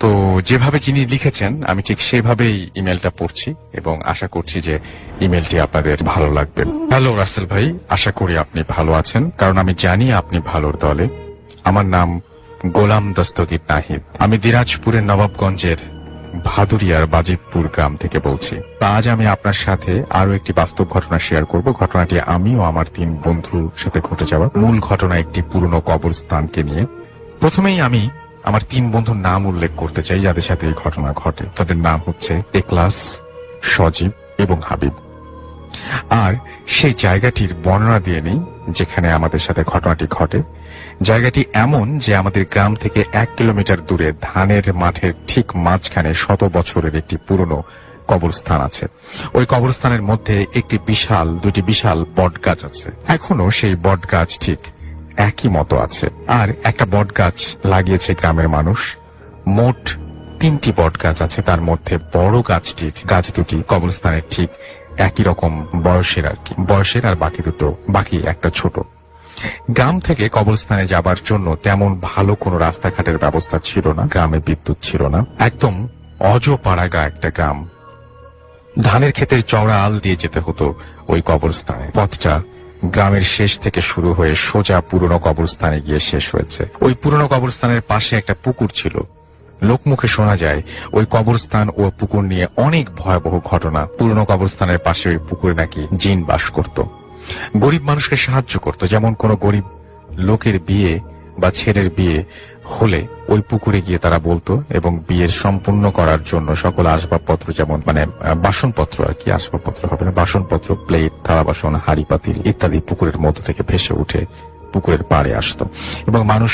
তো যেভাবে যিনি লিখেছেন আমি ঠিক সেভাবেই ইমেলটা পড়ছি এবং আশা করছি যে ইমেলটি আপনাদের ভালো লাগবে। হ্যালো রাসেল ভাই, আশা করি আপনি ভালো আছেন, কারণ আমি জানি আপনি ভালোর দলে। আমার নাম গোলাম দস্তগীর নাহিদ। আমি দিনাজপুরের নবাবগঞ্জের ভাদুরিয়ার বাজিতপুর গ্রাম থেকে বলছি। আজ আমি আপনার সাথে আরো একটি বাস্তব ঘটনা শেয়ার করব। ঘটনাটি আমি ও আমার 3 বন্ধুর সাথে ঘটে যাওয়া। মূল ঘটনা একটি পুরনো কবরস্থানকে নিয়ে। প্রথমেই আমি আমার 3 বন্ধুর নাম উল্লেখ করতে চাই যাদের সাথে এই ঘটনা ঘটে। তাদের নাম হচ্ছে এখলাস, সজীব এবং হাবিব। আর সেই জায়গাটির বর্ণনা দিয়ে নেই যেখানে আমাদের সাথে ঘটনাটি ঘটে। জায়গাটি এমন যে আমাদের গ্রাম থেকে 1 কিলোমিটার দূরে ধানের মাঠের ঠিক মাঝখানে 100 বছরের একটি পুরনো কবরস্থান আছে। ওই কবরস্থানের মধ্যে দুটি বিশাল বট গাছ আছে। এখনো সেই বট গাছ ঠিক একই মতো আছে। আর একটা বট গাছ লাগিয়েছে গ্রামের মানুষ। মোট 3টি বট গাছ আছে, তার মধ্যে বড় গাছ দুটি কবরস্থানের ঠিক একই রকম বয়সের আর বাকি একটা ছোট। গ্রাম থেকে কবরস্থানে যাবার জন্য তেমন ভালো কোনো রাস্তাঘাটের ব্যবস্থা ছিল না। গ্রামে বিদ্যুৎ ছিল না। একদম অজপাড়াগা একটা গ্রাম। ধানের ক্ষেতের চওড়া আল দিয়ে যেতে হতো ওই কবরস্থানে। পথটা গ্রামের শেষ থেকে শুরু হয়ে সোজা পুরনো কবরস্থানে গিয়ে শেষ হয়েছে। ওই পুরনো কবরস্থানের পাশে একটা পুকুর ছিল। লোকমুখে শোনা যায় ওই কবরস্থান ও পুকুর নিয়ে অনেক ভয়াবহ ঘটনা। পুরনো কবরস্থানের পাশে ওই পুকুরে নাকি জিন বাস করত, গরিব মানুষকে সাহায্য করত। যেমন কোনো গরিব লোকের বিয়ে বা ছেলের বিয়ে হলে ওই পুকুরে গিয়ে তারা বলতো এবং বিয়ের সম্পূর্ণ করার জন্য সকল আসবাবপত্র, যেমন বাসনপত্র, আর কি আসবাবপত্র হবে না, বাসনপত্র, প্লেট, থালা বাসন, হাঁড়ি পাতিল ইত্যাদি পুকুরের মধ্য থেকে ভেসে উঠে পুকুরের পাড়ে আসতো এবং মানুষ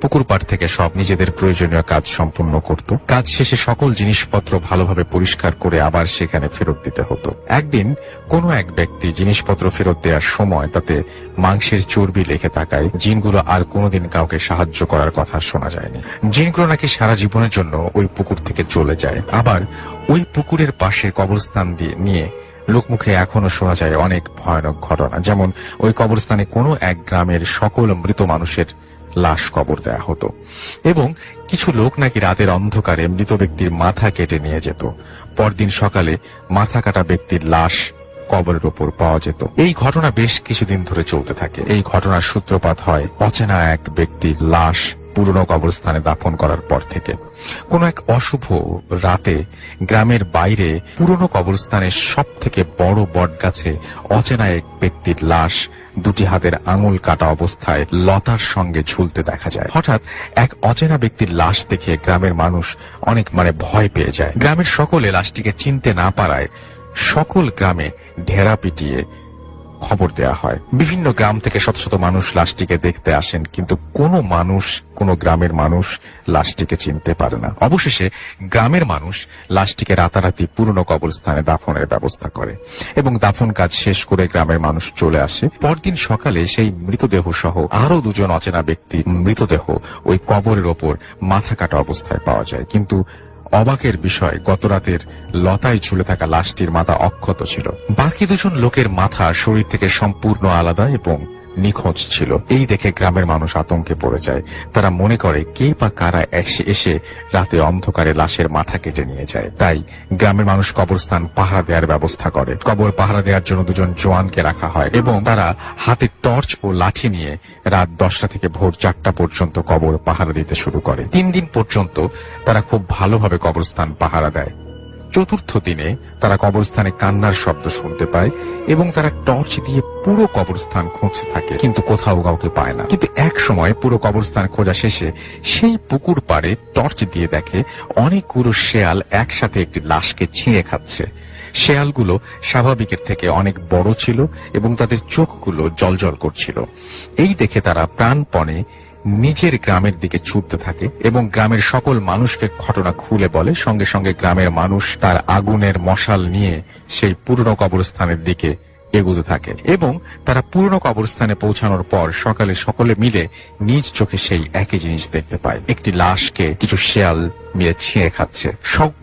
পুকুর পাড় থেকে সব নিজেদের প্রয়োজনীয় কাজ সম্পূর্ণ করত। কাজ শেষে সকল জিনিসপত্র ভালোভাবে পরিষ্কার করে আবার সেখানে ফেরত দিতে হতো। একদিন কোনো এক ব্যক্তি জিনিসপত্র ফেরত দেওয়ার সময় তাতে মাংসের চর্বি লেগে থাকায় জিনগুলো আর কোনোদিন কাউকে সাহায্য করার কথা শোনা যায়নি। জিনগুলো নাকি সারা জীবনের জন্য ওই পুকুর থেকে চলে যায়। আবার ওই পুকুরের পাশে কবরস্থান নিয়ে লোকমুখে এখনো শোনা যায় অনেক ভয়ানক ঘটনা। যেমন ওই কবরস্থানে কোনো এক গ্রামের সকল মৃত মানুষের লাশ কবর দেয়া হতো এবং কিছু লোক নাকি রাতের অন্ধকারে মৃত ব্যক্তির মাথা কেটে নিয়ে যেত। পরদিন সকালে মাথা কাটা ব্যক্তির লাশ কবরের ওপর পাওয়া যেত। এই ঘটনা বেশ কিছুদিন ধরে চলতে থাকে। এই ঘটনার সূত্রপাত হয় অচেনা এক ব্যক্তির লাশ পুরনো কবরস্থানে দাফন করার পর থেকে। কোন এক অশুভ রাতে গ্রামের বাইরে পুরনো কবরস্থানের সব থেকে বড় বট গাছে অচেনা এক ব্যক্তির লাশ 2টি হাতের আঙুল কাটা অবস্থায় লতার সঙ্গে ঝুলতে দেখা যায়। হঠাৎ এক অচেনা ব্যক্তির লাশ দেখে গ্রামের মানুষ অনেক ভয় পেয়ে যায়। গ্রামের সকলে লাশটিকে চিনতে না পারায় সকল গ্রামে ঢেরা পিটিয়ে খবর দেয়া হয়। বিভিন্ন গ্রাম থেকে শত শত মানুষ লাশটিকে দেখতে আসেন, কিন্তু কোনো গ্রামের মানুষ লাশটিকে চিনতে পারে না। অবশেষে গ্রামের মানুষ লাশটিকে রাতারাতি পুরনো কবরস্থানে দাফনের ব্যবস্থা করে এবং দাফন কাজ শেষ করে গ্রামের মানুষ চলে আসে। পরদিন সকালে সেই মৃতদেহ সহ আরো 2জন অচেনা ব্যক্তির মৃতদেহ ওই কবরের ওপর মাথা কাটা অবস্থায় পাওয়া যায়। কিন্তু অবাকের বিষয়, গতরাতের লতায় ঝুলে থাকা লাশটির মাথা অক্ষত ছিল। বাকি 2জন লোকের মাথা শরীর থেকে সম্পূর্ণ আলাদা এবং নিখোঁজ ছিল। এই দেখে গ্রামের মানুষ আতঙ্কে পড়ে যায়। তারা মনে করে কে বা কারা এসে রাতে অন্ধকারে লাশের মাথা কেটে নিয়ে যায়। তাই গ্রামের মানুষ কবরস্থান পাহারা দেওয়ার ব্যবস্থা করে। কবর পাহারা দেওয়ার জন্য 2জন জওয়ানকে রাখা হয় এবং তারা হাতে টর্চ ও লাঠি নিয়ে রাত 10টা থেকে ভোর 4টা পর্যন্ত কবর পাহারা দিতে শুরু করে। 3 দিন পর্যন্ত তারা খুব ভালোভাবে কবরস্থান পাহারা দেয়। চতুর্থ দিনে তারা কবরস্থানে কান্নার শব্দ শুনতে পায় এবং তারা টর্চ দিয়ে পুরো কবরস্থান খুঁজতে থাকে, কিন্তু কোথাও কাউকে পায় না। কিন্তু এক সময় পুরো কবরস্থান খোঁজা শেষে সেই পুকুর পাড়ে টর্চ দিয়ে দেখে অনেকগুলো শেয়াল একসাথে একটি লাশকে ছিঁড়ে খাচ্ছে। শেয়ালগুলো স্বাভাবিকের থেকে অনেক বড় ছিল এবং তাদের চোখগুলো জ্বলজ্বল করছিল। এই দেখে তারা প্রাণপণে নিজের গ্রামের দিকে ছুটতে থাকে এবং গ্রামের সকল মানুষকে ঘটনা খুলে বলে। সঙ্গে সঙ্গে গ্রামের মানুষ তার আগুনের মশাল নিয়ে সেই পুরনো কবরস্থানের দিকে এগোতে থাকে এবং তারা পুরনো কবরস্থানে পৌঁছানোর পর সকালে সকলে মিলে নিজ চোখে সেই একই জিনিস দেখতে পায়। একটি লাশকে কিছু শেয়াল মিলে ছিঁড়ে খাচ্ছে।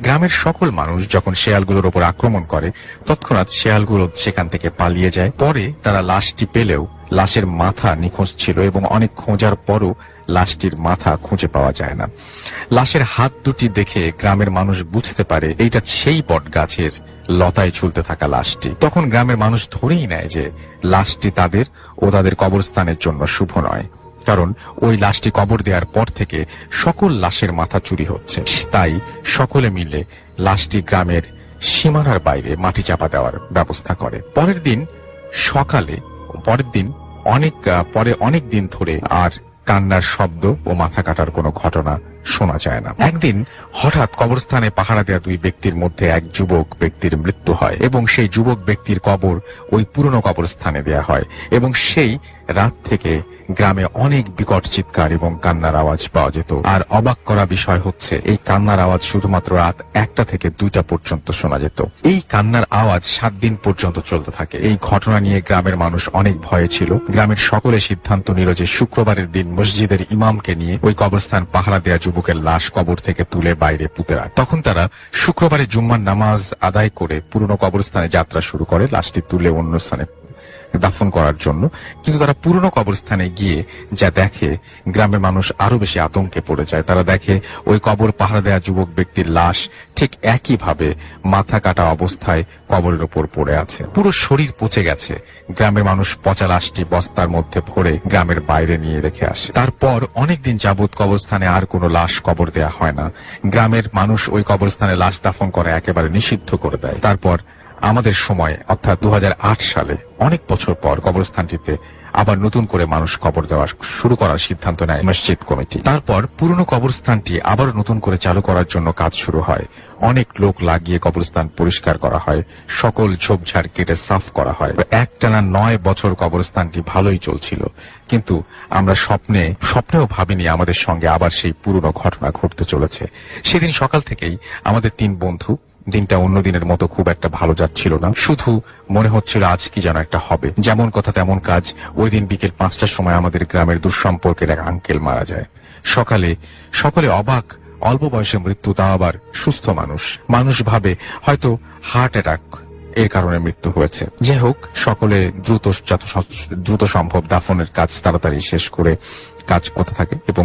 গ্রামের সকল মানুষ যখন শেয়ালগুলোর উপর আক্রমণ করে তৎক্ষণাৎ শেয়ালগুলো সেখান থেকে পালিয়ে যায়। পরে তারা লাশটি পেলেও লাশের মাথা নিখোঁজ ছিল এবং অনেক খোঁজার পরও লাশটির মাথা খুঁজে পাওয়া যায় না। লাশের হাত দুটি দেখে গ্রামের মানুষ বুঝতে পারে এইটা সেই বট গাছের লতায় ঝুলতে থাকা লাশটি। তখন গ্রামের মানুষ ধরেই নেয় যে লাশটি তাদের ও তাদের কবরস্থানের জন্য শুভ নয়, কারণ ওই লাশটি কবর দেওয়ার পর থেকে সকল লাশের মাথা চুরি হচ্ছে। তাই সকলে মিলে লাশটি গ্রামের সীমানার বাইরে মাটি চাপা দেওয়ার ব্যবস্থা করে। পরের দিন অনেক দিন ধরে আর কান্নার শব্দ ও মাথা কাটার কোনো ঘটনা শোনা যায় না। একদিন হঠাৎ কবরস্থানে পাহারা দেওয়া দুই ব্যক্তির মধ্যে এক যুবক ব্যক্তির মৃত্যু হয় এবং সেই যুবক ব্যক্তির কবর ওই পুরনো কবরস্থানে দেয়া হয় এবং সেই রাত থেকে গ্রামে অনেক বিকট চিৎকার এবং কান্নার আওয়াজ পাওয়া যেত। আর অবাক করা বিষয় হচ্ছে এই কান্নার আওয়াজ শুধুমাত্র রাত 1টা থেকে 2টা পর্যন্ত শোনা যেত। এই কান্নার আওয়াজ 7 দিন পর্যন্ত চলতে থাকে। এই ঘটনা নিয়ে গ্রামের মানুষ অনেক ভয়ে ছিল। গ্রামের সকলে সিদ্ধান্ত নিল যে শুক্রবারের দিন মসজিদের ইমামকে নিয়ে ওই কবরস্থান পাহারা দেয়া যুবকের লাশ কবর থেকে তুলে বাইরে পুঁতে রাখে। তখন তারা শুক্রবারে জুম্মার নামাজ আদায় করে পুরনো কবরস্থানে যাত্রা শুরু করে লাশটি তুলে অন্য স্থানে দাফন করার জন্য। কিন্তু তারা পুরনো কবরস্থানে গিয়ে যা দেখে, গ্রামের মানুষ আরো বেশি আতঙ্কে পড়ে যায়। তারা দেখে ওই কবর পাহারা দেওয়া যুবক ব্যক্তির লাশ ঠিক একইভাবে মাথা কাটা অবস্থায় কবরের ওপর পড়ে আছে, পুরো শরীর পচে গেছে। গ্রামের মানুষ পচা লাশটি বস্তার মধ্যে ভরে গ্রামের বাইরে নিয়ে রেখে আসে। তারপর অনেকদিন যাবৎ কবরস্থানে আর কোনো লাশ কবর দেয়া হয় না। গ্রামের মানুষ ওই কবরস্থানে লাশ দাফন করা একেবারে নিষিদ্ধ করে দেয়। তারপর আমাদের সময় অর্থাৎ 2008 সালে অনেক বছর পর কবরস্থানটিতে আবার নতুন করে মানুষ কবর দেওয়া শুরু করার সিদ্ধান্ত নেয় মসজিদ কমিটি। তারপর পুরনো কবরস্থানটি আবার নতুন করে চালু করার জন্য কাজ শুরু হয়। অনেক লোক লাগিয়ে কবরস্থান পরিষ্কার করা হয়, সকল ঝোপঝাড় কেটে সাফ করা হয়। একটানা 9 বছর কবরস্থানটি ভালোই চলছিল, কিন্তু আমরা স্বপ্নেও ভাবিনি আমাদের সঙ্গে আবার সেই পুরনো ঘটনা ঘটতে চলেছে। সেদিন সকাল থেকেই আমাদের 3 বন্ধু, দিনটা অন্য দিনের মতো খুব একটা ভালো যাচ্ছিল না। শুধু মনে হচ্ছিল আজ কি যেন একটা হবে। যেমন কথা তেমন কাজ। ওই দিন বিকেল 5টার সময় আমাদের গ্রামের দুঃসম্পর্কের এক আঙ্কেল মারা যায়। সকলে অবাক, অল্প বয়সে মৃত্যু, তাও আবার সুস্থ মানুষ ভাবে হয়তো হার্ট অ্যাটাক এর কারণে মৃত্যু হয়েছে। যাই হোক, সকলে দ্রুত সম্ভব দাফনের কাজ তাড়াতাড়ি শেষ করে কাজ করতে থাকে এবং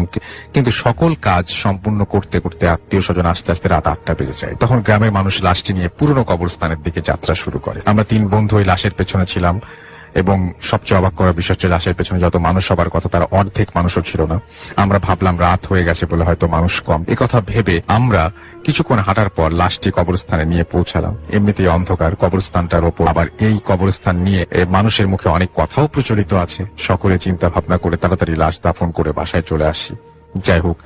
কিন্তু সকল কাজ সম্পূর্ণ করতে করতে আত্মীয় স্বজন আস্তে আস্তে রাত 8টা বেজে যায়। তখন গ্রামের মানুষ লাশটি নিয়ে পুরনো কবরস্থানের দিকে যাত্রা শুরু করে। আমরা 3 বন্ধু ওই লাশের পেছনে ছিলাম এবং সবচেয়ে অবাক করার বিষয় হচ্ছে লাশের পেছনে যত মানুষ হবার কথা তার অর্ধেক মানুষও ছিল না। আমরা ভাবলাম রাত হয়ে গেছে বলে হয়তো মানুষ কম। একথা ভেবে আমরা কিছুক্ষণ হাঁটার পর লাশটি কবরস্থানে নিয়ে পৌঁছালাম। এমনিতেই অন্ধকার কবরস্থানটার ওপর, আবার এই কবরস্থান নিয়ে মানুষের মুখে অনেক কথাও প্রচলিত আছে। সকলে চিন্তা ভাবনা করে তাড়াতাড়ি লাশ দাফন করে বাসায় চলে আসি। যাই হোক,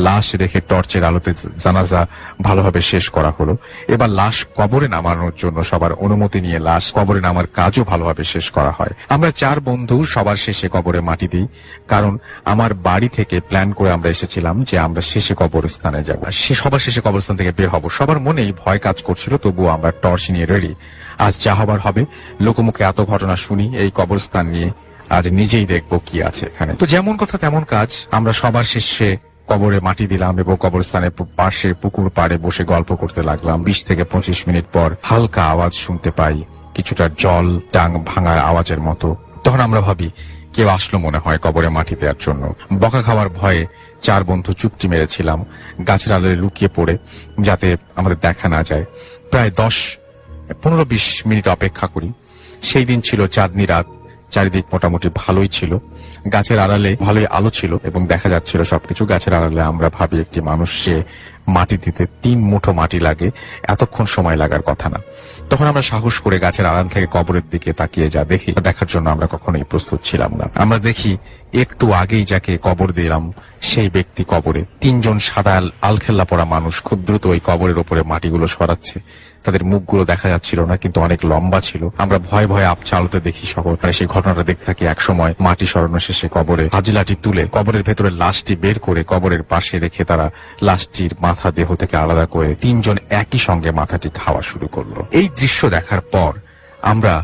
লাশ রেখে টর্চের আলোতে জানাজা ভালোভাবে শেষ করা হলো। এবার লাশ কবরে নামানোর জন্য সবার অনুমতি নিয়ে লাশ কবরে নামার কাজও ভালোভাবে শেষ করা হয়। আমরা 4 বন্ধু সবার শেষে কবরে মাটি দিই, কারণ আমার বাড়ি থেকে প্ল্যান করে আমরা এসেছিলাম যে আমরা শেষে কবরস্থানে যাব, সবার শেষে কবরস্থান থেকে বের হব। সবার মনেই ভয় কাজ করছিল, তবুও আমরা টর্চ নিয়ে রেডি। আজ যা হবার হবে। লোকমুখে এত ঘটনা শুনি এই কবরস্থান নিয়ে, আজ নিজেই দেখবো কি আছে এখানে। তো যেমন কথা তেমন কাজ। আমরা সবার শেষে কবরে মাটি দিলাম এবং কবরস্থানের পাশে পুকুর পাড়ে বসে গল্প করতে লাগলাম। 20 থেকে 25 মিনিট পর হালকা আওয়াজ শুনতে পাই, কিছুটা জল টাং ভাঙার আওয়াজের মতো। তখন আমরা ভাবি কেউ আসলো মনে হয় কবরে মাটি দেওয়ার জন্য। বকা খাওয়ার ভয়ে 4 বন্ধু চুপটি মেরেছিলাম গাছের আড়ালে লুকিয়ে পড়ে, যাতে আমাদের দেখা না যায়। প্রায় 15-20 মিনিট অপেক্ষা করি। সেই দিন ছিল চাঁদনি রাত, চারিদিক মোটামুটি ভালোই ছিল। গাছের আড়ালে ভালোই আলো ছিল এবং দেখা যাচ্ছিল সবকিছু। গাছের আড়ালে আমরা ভাবি একটি মানুষকে মাটি দিতে 3 মুঠো মাটি লাগে, এতক্ষণ সময় লাগার কথা না। তখন আমরা সাহস করে গাছের আড়াল থেকে কবরের দিকে তাকিয়ে যা দেখি, দেখার জন্য আমরা কখনোই প্রস্তুত ছিলাম না। আমরা দেখি একটু আগেই যাকে কবর দিলাম সেই ব্যক্তি কবরে। 3 জন সাদা আলখেল্লা পরা মানুষ খুব দ্রুত ওই কবরের উপরে মাটিগুলো সরাচ্ছে। তাদের মুখগুলো দেখা যাচ্ছিল না, কিন্তু অনেক লম্বা ছিল। আমরা ভয়ে ভয়ে আপচা আলোতে দেখি সকল। সেই ঘটনাটা দেখতে থাকি। এক সময় মাটি সরানো শেষে কবরে হাজিলাটি তুলে কবরের ভেতরে লাশটি বের করে কবরের পাশে রেখে তারা লাশটির মাথা দেহ থেকে আলাদা করে 3 জন একই সঙ্গে মাথাটি খাওয়া শুরু করলো। এই দৃশ্য দেখার পর আমরা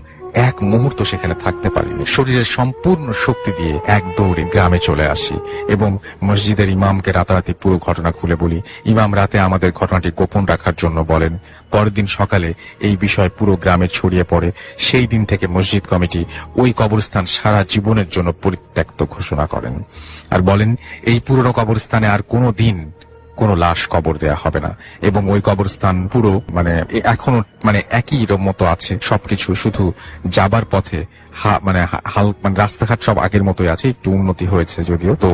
এক মুহূর্ত সেখানে থাকতে পারিনি। শরীরের সম্পূর্ণ শক্তি দিয়ে এক দৌড়ে গ্রামে চলে আসি এবং মসজিদের ইমামকে রাতারাতি পুরো ঘটনা খুলে বলি। ইমাম রাতে আমাদের ঘটনাটি গোপন রাখার জন্য বলেন। পরের দিন সকালে এই বিষয় পুরো গ্রামে ছড়িয়ে পড়ে। সেই দিন থেকে মসজিদ কমিটি ওই কবরস্থান সারা জীবনের জন্য পরিত্যক্ত ঘোষণা করেন আর বলেন এই পুরনো কবরস্থানে আর কোনো দিন কোনো লাশ কবর দেয়া হবে না এবং ওই কবরস্থান পুরো এখনো একই মতো আছে সবকিছু, শুধু যাবার পথে রাস্তাঘাট সব আগের মতোই আছে, একটু উন্নতি হয়েছে যদিও। তো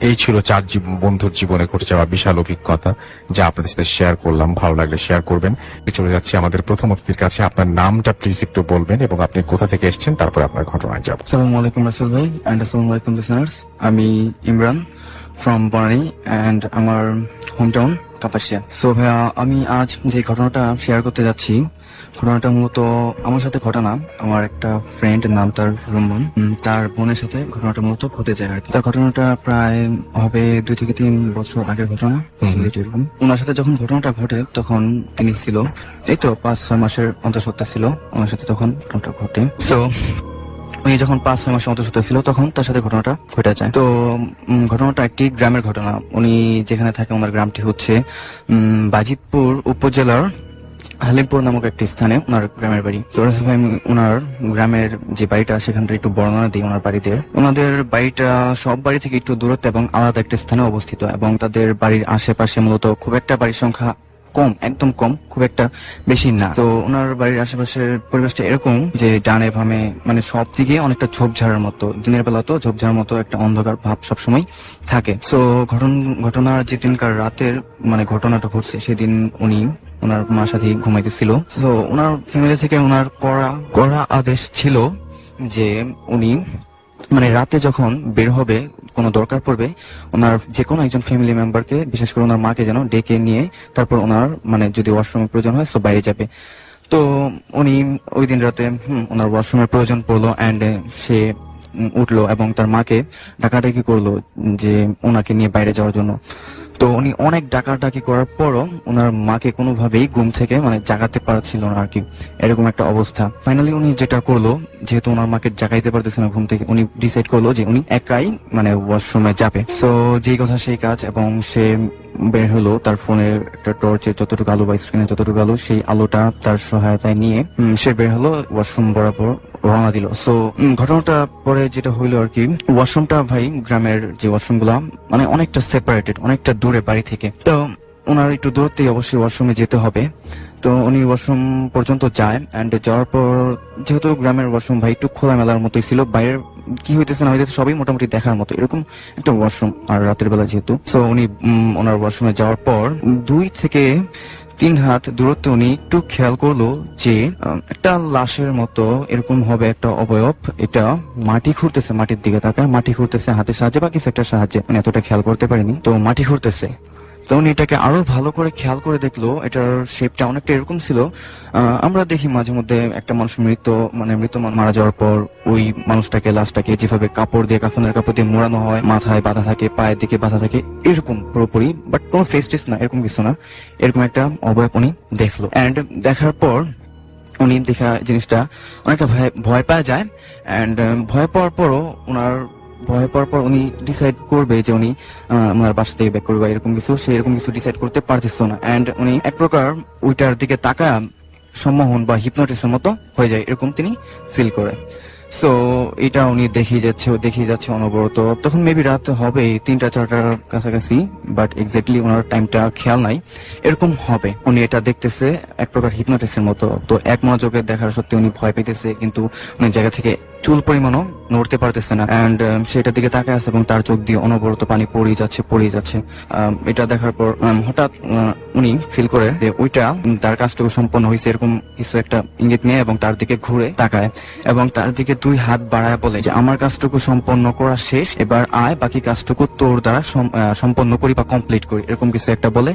এই ছিল 4 বন্ধুর জীবনে ঘটে যাওয়া বিশাল অভিজ্ঞতা যা আপনাদের সাথে শেয়ার করলাম। ভালো লাগলে শেয়ার করবেন। চলে যাচ্ছি আমাদের প্রথম অতিথির কাছে। আপনার নামটা প্লিজ একটু বলবেন এবং আপনি কোথা থেকে এসেছেন, তারপরে আপনার ঘটনায় যাব। আসসালামু আলাইকুম রাসেল ভাই এন্ড আসসালামু আলাইকুম লিসনার্স। আমি ইমরান ফ্রম বনানী এন্ড আমার হোম টাউন কাপাসিয়া। সো ভাইয়া, আমি আজ যে ঘটনাটা শেয়ার করতে যাচ্ছি, ঘটনাটা মূলত আমার সাথে ঘটনা। আমার একটা ফ্রেন্ড, নাম তার রুমন, তার বোনের সাথে ঘটনাটা মূলত ঘটে যায় আর কি। তার ঘটনাটা প্রায় হবে 2 থেকে 3 বছর আগের ঘটনা। এরকম ওনার সাথে যখন ঘটনাটা ঘটে তখন তিনি ছিল এই তো 5-6 মাসের অন্তঃসত্ত্বা ছিল ওনার সাথে তখন ঘটনাটা ঘটে। সো উনি যখন 5-6 মাসের অন্তঃসত্ত্বা ছিল তখন তার সাথে ঘটনাটা ঘটে যায়। তো ঘটনাটা একটি গ্রামের ঘটনা। উনি যেখানে থাকে ওনার গ্রামটি হচ্ছে বাজিতপুর উপজেলার হালিমপুর নামক একটি স্থানে ওনার গ্রামের বাড়ি। তো রাসেল ভাই, ওনার গ্রামের যে বাড়িটা সেখানটা একটু বর্ণনা দিই ওনার বাড়িতে। ওনাদের বাড়িটা সব বাড়ি থেকে একটু দূরত্ব এবং আলাদা একটা স্থানে অবস্থিত এবং তাদের বাড়ির আশেপাশে মূলত খুব একটা বাড়ির সংখ্যা কম, একদম কম, খুব একটা বেশি না। তো ওনার বাড়ির আশেপাশের পরিবেশটা এরকম যে ডানে বামে সব দিকে অনেকটা ঝোপঝাড়ের মতো, দিনের বেলা তো ঝোপঝাড়ের মতো একটা অন্ধকার ভাব সবসময় থাকে। সো ঘটনার যেদিনকার রাতের ঘটনাটা ঘটছে সেদিন উনি ওনার মার সাথে ঘুমাইতেছিল। তো ওনার ফ্যামিলি থেকে ওনার কড়া আদেশ ছিল যে উনি রাতে যখন বের হবে, কোনো দরকার পড়বে, ওনার যে কোনো একজন ফ্যামিলি মেম্বারকে, বিশেষ করে ওনার মাকে যেন ডেকে নিয়ে তারপর ওনার যদি ওয়াশরুমের প্রয়োজন হয় সো বাইরে যাবে। তো উনি ওই দিন রাতে ওনার ওয়াশরুমের প্রয়োজন পড়লো এন্ড সে উঠলো এবং তার মাকে ডাকাডাকি করলো যে ওনাকে নিয়ে বাইরে যাওয়ার জন্য। তো উনি অনেক ডাকাডাকি করার পরও ওনার মাকে কোনোভাবেই ঘুম থেকে জাগাতে পারছিল না আর কি, এরকম একটা অবস্থা। ফাইনালি উনি যেটা করলো, যেহেতু ওনার মাকে জাগাইতে পারতেছে না ঘুম থেকে, উনি ডিসাইড করলো যে উনি একাই ওয়াশরুমে যাবে। সো যেই কথা সেই কাজ, এবং সে বের হলো তার ফোনের একটা টর্চের যতটুকু আলো বা স্ক্রিনে যতটুকু আলো, সেই আলোটা তার সহায়তায় নিয়ে সে বের হলো ওয়াশরুম বরাবর রওনা দিল। সো ঘটনাটা পরে যেটা হইলো আর কি, ওয়াশরুমটা ভাই গ্রামের যে ওয়াশরুম গুলা অনেকটা সেপারেটেড, অনেকটা দূরে বাড়ি থেকে। তো ওনার একটু দূরত্বেই অবশ্যই ওয়াশরুমে যেতে হবে। তো উনি ওয়াশরুম পর্যন্ত যায় এন্ড যাওয়ার পর, যেহেতু গ্রামের ওয়াশরুম ভাই একটু খোলামেলার মতোই ছিল, বাইরের কি হইতেছে না হইতেছে সবই মোটামুটি দেখার মতো এরকম একটা ওয়াশরুম, আর রাতের বেলা যেহেতু। সো উনি ওনার ওয়াশরুমে যাওয়ার পর 2 থেকে 3 হাত দূরত্বে উনি একটু খেয়াল করলো যে একটা লাশের মতো এরকম হবে একটা অবয়ব, এটা মাটি খুঁড়তেছে, মাটির দিকে তাকায় মাটি খুঁড়তেছে হাতের সাহায্যে বা কিছু একটা সাহায্যে, এতটা খেয়াল করতে পারিনি। তো মাটি খুঁড়তেছে। তো উনি এটাকে আরো ভালো করে খেয়াল করে দেখলো, এটার শেপটা অনেকটা এরকম ছিল। আমরা দেখি মাঝে মধ্যে একটা মানুষ মৃত মারা যাওয়ার পর ওই মানুষটাকে, লাশটাকে যেভাবে কাপড় দিয়ে, কাফনের কাপড় দিয়ে মোড়ানো হয়, মাথায় বাঁধা থাকে, পায়ের দিকে বাঁধা থাকে, এরকম পুরোপুরি, বাট কোনো ফেস টেস না, এরকম কিছু না, এরকম একটা অবয়ব উনি দেখলো। এন্ড দেখার পর উনি দেখা জিনিসটা অনেকটা ভয় পাওয়া যায়। এন্ড ভয় পাওয়ার পর উনি ডিসাইড করবে যে উনি আমার বাসা থেকে ব্যাক করবে, এরকম কিছু, সে এরকম কিছু ডিসাইড করতে পারতেছিল না। এন্ড উনি এক প্রকার ওইটার দিকে তাকায় সম্মোহন বা হিপনোটিসের মতো হয়ে যায়, এরকম তিনি ফিল করে। সো এটা উনি দেখিয়ে যাচ্ছে অনবরত। তখন মেবি রাত হবে 3টা-4টার কাছাকাছি, বাট এক্স্যাক্টলি ওনার টাইমটা খেয়াল নাই, এরকম হবে। উনি এটা দেখতেছে এক প্রকার হিপনোটিসের মতো। তো এক মনোযোগে দেখার সত্ত্বে উনি ভয় পেতেছে, কিন্তু উনি জায়গা থেকে চুল পরিমাণও নড়তে পারতেছে না। এন্ড সেটার দিকে তাকায় আছে এবং তার চোখ দিয়ে অনবরত পানি পড়ে যাচ্ছে। এটা দেখার পর হঠাৎ উনি ফিল করে যে ওইটা তার কাজটুকু সম্পন্ন হয়েছে, এরকম কিছু একটা ইঙ্গিত নিয়ে, এবং তার দিকে ঘুরে তাকায় এবং তার দিকে 2 হাত বাড়ায় বলে যে আমার কাজটুকু সম্পন্ন করা শেষ, এবার আয় বাকি কাজটুকু তোর দ্বারা সম্পন্ন করি বা কমপ্লিট করি, এরকম কিছু একটা বলে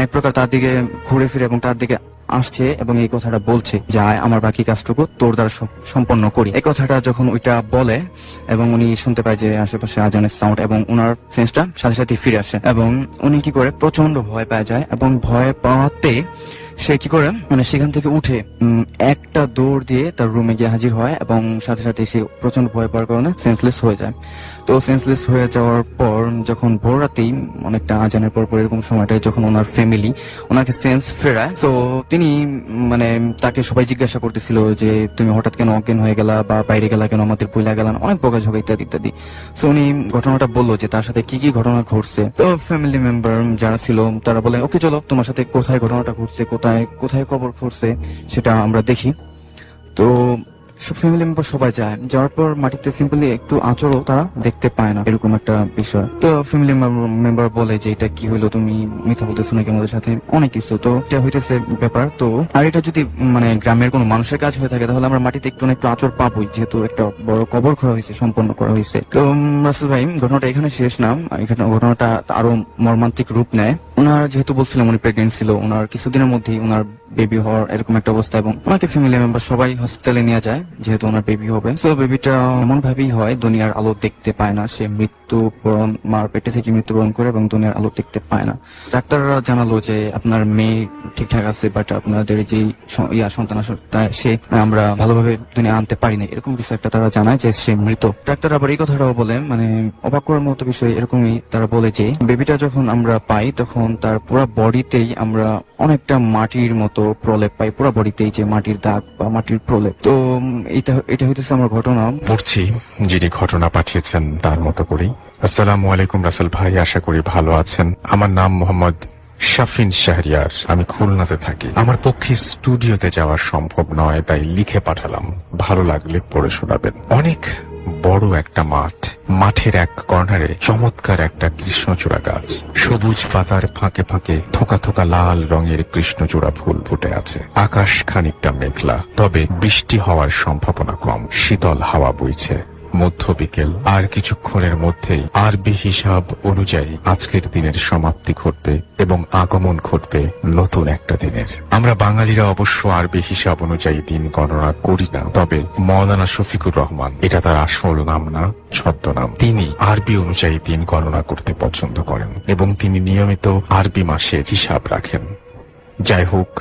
এক প্রকার তার দিকে ঘুরে ফিরে এবং তার দিকে আসছে এবং এই কথাটা বলছে যে আমার বাকি কাজটুকু তোর দ্বারা সম্পন্ন করি। এই কথাটা যখন ওইটা বলে এবং উনি শুনতে পায় যে আশেপাশে আজানের সাউন্ড, এবং ওনার সেন্সটা সাথে সাথে ফিরে আসে এবং উনি কি করে প্রচন্ড ভয় পেয়ে যায়, এবং ভয় পাওয়াতে সে কি করে মানে সেখান থেকে উঠে একটা দৌড় দিয়ে তার রুমে গিয়ে হাজির হয় এবং সাথে সাথে সে প্রচন্ড ভয় পাওয়ার কারণে সেন্সলেস হয়ে যায়। তো সেন্সলেস হয়ে যাওয়ার পর যখন ভোর রাতেই অনেকটা আজানের পর এরকম সময়টায় যখন ওনার ফ্যামিলি ওনাকে সেন্স ফেরায়, তো তিনি মানে তাকে সবাই জিজ্ঞাসা করতেছিল যে তুমি হঠাৎ কেন অজ্ঞান হয়ে গেলা বা বাইরে গেলা কেন, আমাদের বইলা গেলা, অনেক বকাঝকা ইত্যাদি ইত্যাদি। তো উনি ঘটনাটা বললো যে তার সাথে কি কি ঘটনা ঘটছে। তো ফ্যামিলি মেম্বার যারা ছিল তারা বলে ওকে চলো তোমার সাথে কোথায় ঘটনাটা ঘটছে, কোথায় কোথায় কবর ঘটছে সেটা আমরা দেখি। তো ফ্যামিলি মেম্বার সবাই যায়, যাওয়ার পর মাটিতে সিম্পলি একটু আঁচড়ও তারা দেখতে পায় না, এরকম একটা বিষয়। তো ফ্যামিলি মেম্বার বলে যে এটা কি হইলো, তুমি মিথ্যা বলতেছো নাকি আমাদের সাথে, অনেক কিছু। তো এটা হইতেছে ব্যাপার। তো আর এটা যদি মানে গ্রামের কোনো মানুষের কাজ হয়ে থাকে তাহলে আমরা মাটিতে একটু না একটু আঁচড় পাবোই, যেহেতু একটা বড় কবর করা হয়েছে, সম্পন্ন করা হয়েছে। তো রাসেল ভাই ঘটনাটা এখানে শেষ না, এখানে ঘটনাটা আরো মর্মান্তিক রূপ নেয়। ওনার যেহেতু বলছিলাম উনি প্রেগনেন্ট ছিল, ওনার কিছুদিনের মধ্যেই ওনার বেবি হওয়ার এরকম একটা অবস্থা, এবং ওনাকে ফ্যামিলি মেম্বার সবাই হসপিটালে নিয়ে যায় যেহেতু ওনার বেবি হবে। তো বেবিটা এমন ভাবেই হয় দুনিয়ার আলো দেখতে পায় না, সে মৃত্যুবরণ, মার পেটে থেকে মৃত্যুবরণ করে এবং দুনিয়ার আলো দেখতে পায় না। ডাক্তাররা জানালো যে আপনার মেয়ে ঠিকঠাক আছে, বাট আপনাদের যে সন্তান সে আমরা ভালোভাবে দুনিয়া আনতে পারি না, এরকম কিছু একটা তারা জানায় যে সে মৃত। ডাক্তার আবার এই কথাটাও বলে, মানে অবাক করার মতো বিষয় এরকমই, তারা বলে যে বেবিটা যখন আমরা পাই তখন তার পুরো বডিতেই আমরা অনেকটা মাটির মতো প্রলেপ পাই, পুরো বডিতেই যে মাটির দাগ বা মাটির প্রলেপ। তো এটা হইতেছে আমার ঘটনা। পড়ছি যিনি ঘটনা পাঠিয়েছেন তার মতো করেই। আসসালামু আলাইকুম রাসেল ভাই, আশা করি ভালো আছেন। আমার নাম মোহাম্মদ শাফিন শাহরিয়ার, আমি খুলনাতে থাকি। আমার পক্ষে স্টুডিওতে যাওয়া সম্ভব নয়, তাই লিখে পাঠালাম, ভালো লাগলে পড়ে শোনাবেন। অনেক বড় একটা মাঠ, মাঠের এক কর্নারে চমৎকার একটা কৃষ্ণচূড়া গাছ, সবুজ পাতার ফাঁকে ফাঁকে থোকা থোকা লাল রঙের কৃষ্ণচূড়া ফুল ফুটে আছে। আকাশ খানিকটা মেঘলা, তবে বৃষ্টি হওয়ার সম্ভাবনা কম। শীতল হাওয়া বইছে। মধ্য বিকেল, আর কিছুক্ষণের মধ্যেই আরবি হিসাব অনুযায়ী আজকের দিনের সমাপ্তি ঘটবে এবং আগমন ঘটবে নতুন একটা দিনের। আমরা বাঙালিরা অবশ্য আরবি হিসাব অনুযায়ী দিন গণনা করি না, তবে মৌলানা শফিকুর রহমান, এটা তার আসল নাম না, ছদ্মনাম, তিনি আরবি অনুযায়ী দিন গণনা করতে পছন্দ করেন এবং তিনি নিয়মিত আরবি মাসের হিসাব রাখেন। যাই হোক,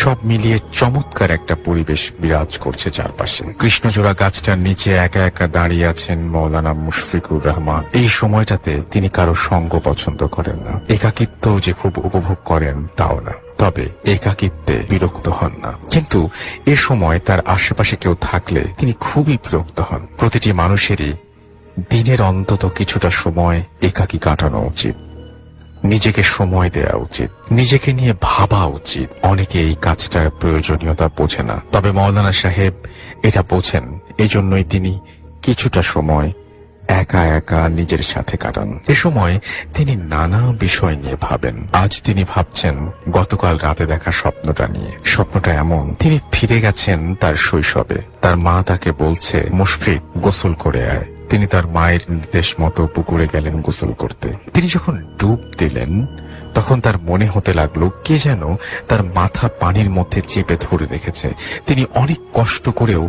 সব মিলিয়ে চমৎকার একটা পরিবেশ বিরাজ করছে চারপাশে। কৃষ্ণচূড়া গাছটার নিচে একা একা দাঁড়িয়ে আছেন মৌলানা মুশফিকুর রহমান। এই সময়টাতে তিনি কারো সঙ্গ পছন্দ করেন না, একাকিত্ব যে খুব উপভোগ করেন তাও না, তবে একাকিত্বে বিরক্ত হন না। কিন্তু এ সময় তার আশেপাশে কেউ থাকলে তিনি খুবই বিরক্ত হন। প্রতিটি মানুষেরই দিনের অন্তত কিছুটা সময় একাকী কাটানো উচিত, নিজেকে সময় দেওয়া উচিত, নিজেকে নিয়ে ভাবা উচিত। অনেকে এই কাজটার প্রয়োজনীয়তা বোঝে না, তবে মৌলানা সাহেব এটা বোঝেন। এই জন্যই তিনি কিছুটা সময় একা একা নিজের সাথে কাটান। এ সময় তিনি নানা বিষয় নিয়ে ভাবেন। আজ তিনি ভাবছেন গতকাল রাতে দেখা স্বপ্নটা নিয়ে। স্বপ্নটা এমন, তিনি ফিরে গেছেন তার শৈশবে। তার মা তাকে বলছে, মুশফিক, গোসল করে আয়। তিনি তার মায়ের নির্দেশ মতো পুকুরে গেলেন গোসল করতে। তিনি যখন ডুব দিলেন তখন তার মনে হতে লাগলো কে যেন তার মাথা পানির মধ্যে চেপে ধরে রেখেছে। তিনি অনেক কষ্ট করেও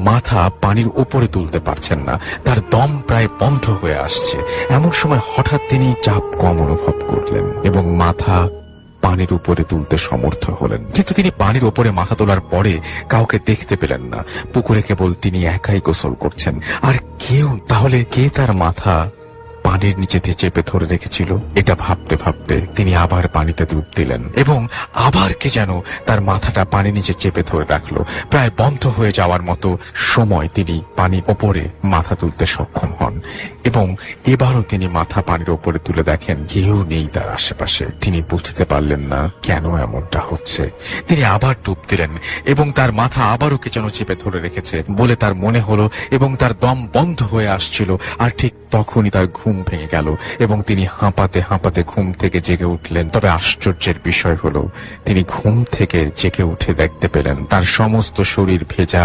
মাথা পানির উপরে তুলতে পারছেন না, তার দম প্রায় বন্ধ হয়ে আসছে। এমন সময় হঠাৎ তিনি চাপ কম অনুভব করলেন এবং মাথা পানির উপরে তুলতে সমর্থ হলেন। কিন্তু তিনি পানির উপরে মাথা তোলার পরে কাউকে দেখতে পেলেন না। পুকুরে কেবল তিনি একাই গোসল করছেন, আর কেউ, তাহলে কে তার মাথা পানির নিচেতে চেপে ধরে রেখেছিল? এটা ভাবতে ভাবতে তিনি আবার পানিতে ডুব দিলেন এবং আবার কে যেন তার মাথাটা পানির নিচে চেপে ধরে রাখলো। প্রায় বন্ধ হয়ে যাওয়ার মতো সময় তিনি পানির ওপরে মাথা তুলতে সক্ষম হন এবং এবারও তিনি মাথা পানির ওপরে তুলে দেখেন কেউ নেই তার আশেপাশে। তিনি বুঝতে পারলেন না কেন এমনটা হচ্ছে। তিনি আবার ডুব দিলেন এবং তার মাথা আবারও কে যেন চেপে ধরে রেখেছে বলে তার মনে হলো এবং তার দম বন্ধ হয়ে আসছিল। আর ঠিক তখনই তার ঘুম ভেঙে গেল এবং তিনি হাঁপাতে হাঁপাতে ঘুম থেকে জেগে উঠলেন। তবে আশ্চর্যের বিষয় হলো তিনি ঘুম থেকে জেগে উঠে দেখতে পেলেন তার সমস্ত শরীর ভেজা,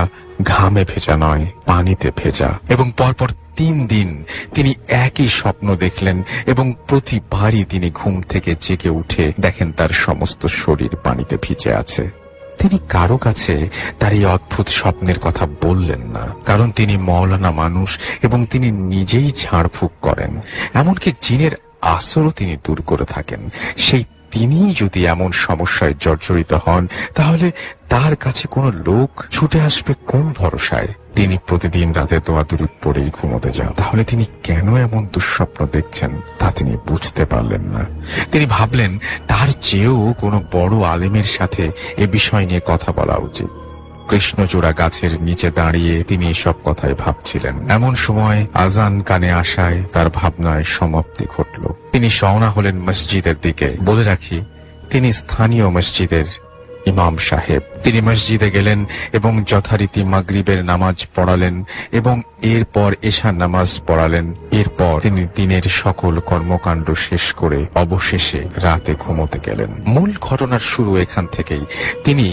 ঘামে ভেজা নয়, পানিতে ভেজা। এবং পরপর 3 দিন তিনি একই স্বপ্ন দেখলেন এবং প্রতিবারই তিনি ঘুম থেকে জেগে উঠে দেখেন তার সমস্ত শরীর পানিতে ভিজে আছে। তিনি কারো কাছে তার এই অদ্ভুত স্বপ্নের কথা বললেন না, কারণ তিনি মওলানা মানুষ এবং তিনি নিজেই ঝাড়ফুঁক করেন, এমনকি জিনের আসরও তিনি দূর করে থাকেন। সেই তিনি যদি এমন সমস্যায় জর্জরিত হন, তাহলে তার কাছে কোনো লোক ছুটে আসবে কোন ভরসায়? তিনি প্রতিদিন রাতে দোয়া দুরূদ পড়েই ঘুমোতে যান। তাহলে তিনি কেন এমন দুঃস্বপ্ন দেখছেন তা তিনি বুঝতে পারলেন না। তিনি ভাবলেন তার চেয়েও কোনো বড় আলেমের সাথে এ বিষয় নিয়ে কথা বলা উচিত। কৃষ্ণচূড়া গাছের নিচে দাঁড়িয়ে তিনি এসব কথাই ভাবছিলেন। এমন সময় আজান কানে আসায় তার ভাবনায় সমাপ্তি ঘটল। তিনি রওনা হলেন মসজিদের দিকে। বলে রাখি, তিনি স্থানীয় মসজিদের ইমাম সাহেব। তিনি মসজিদে গেলেন এবং যথারীতি মাগরিবের নামাজ পড়ালেন এবং এরপর এশার নামাজ পড়ালেন। এরপর তিনি দিনের সকল কর্মকাণ্ড শেষ করে অবশেষে রাতে ঘুমোতে গেলেন। মূল ঘটনার শুরু এখান থেকেই। তিনি